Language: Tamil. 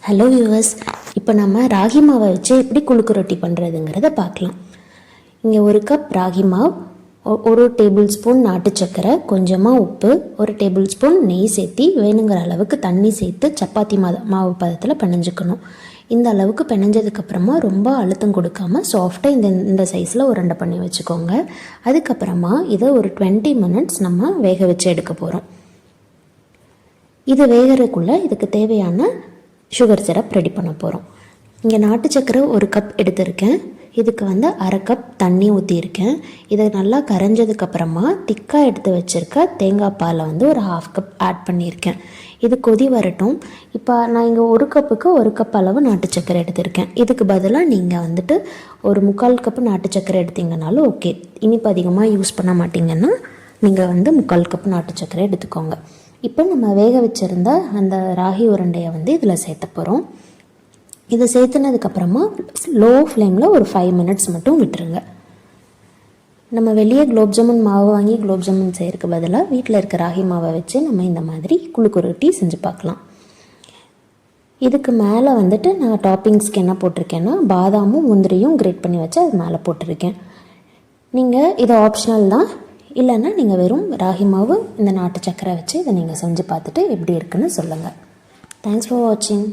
ஹலோ வியூவர்ஸ், இப்போ நம்ம ராகி மாவை வச்சு எப்படி குழுக்கு ரொட்டி பண்ணுறதுங்கிறத பார்க்கலாம். இங்கே ஒரு கப் ராகி மாவு, ஒரு டேபிள் ஸ்பூன் நாட்டு சர்க்கரை, கொஞ்சமாக உப்பு, ஒரு டேபிள் ஸ்பூன் நெய் சேர்த்து வேணுங்கிற அளவுக்கு தண்ணி சேர்த்து சப்பாத்தி மாவு பதத்தில் பிணைஞ்சிக்கணும். இந்த அளவுக்கு பிணைஞ்சதுக்கப்புறமா ரொம்ப அழுத்தம் கொடுக்காமல் சாஃப்டாக இந்த சைஸில் உருண்டை பண்ணி வச்சுக்கோங்க. அதுக்கப்புறமா இதை ஒரு 20 மினிட்ஸ் நம்ம வேக வச்சு எடுக்க போகிறோம். இது வேகிறதுக்குள்ளே இதுக்கு தேவையான சுகர் சிரப் ரெடி பண்ண போகிறோம். இங்கே நாட்டு சக்கரை ஒரு கப் எடுத்திருக்கேன். இதுக்கு அரை கப் தண்ணி ஊற்றியிருக்கேன். இதை நல்லா கரைஞ்சதுக்கப்புறமா திக்காக எடுத்து வச்சுருக்க தேங்காய் பாலை ஒரு 1/2 கப் ஆட் பண்ணியிருக்கேன். இது கொதி வரட்டும். இப்போ நான் இங்கே ஒரு கப்புக்கு 1 கப் அளவு நாட்டு சக்கரை எடுத்திருக்கேன். இதுக்கு பதிலாக நீங்கள் ஒரு 3/4 கப்பு நாட்டு சக்கரை எடுத்திங்கனாலும் ஓகே. இனிப்பு அதிகமாக யூஸ் பண்ண மாட்டிங்கன்னா நீங்கள் 3/4 கப் நாட்டு சக்கரை எடுத்துக்கோங்க. இப்போ நம்ம வேக வச்சுருந்த அந்த ராகி உருண்டையை இதில் சேர்த்த போகிறோம். இதை சேர்த்துனதுக்கப்புறமா லோ ஃப்ளேமில் ஒரு 5 மினிட்ஸ் மட்டும் விட்டுருங்க. நம்ம வெளியே குலோப் ஜாமுன் மாவு வாங்கி குலோப் ஜாமுன் செய்கிறதுக்கு பதிலாக வீட்டில் இருக்க ராகி மாவை வச்சு நம்ம இந்த மாதிரி குழுக்கு ரொட்டி செஞ்சு பார்க்கலாம். இதுக்கு மேலே நான் டாப்பிங்ஸ்க்கு என்ன போட்டிருக்கேன்னா பாதாமும் முந்திரியும் கிரேட் பண்ணி வச்சு அது மேலே போட்டிருக்கேன். நீங்கள் இது ஆப்ஷனல் தான். இல்லைன்னா நீங்கள் வெறும் ராகி மாவு இந்த நாட்டு சக்கரை வச்சு இதை நீங்கள் செஞ்சு பார்த்துட்டு எப்படி இருக்குன்னு சொல்லுங்கள். தேங்க்ஸ் ஃபார் வாட்சிங்.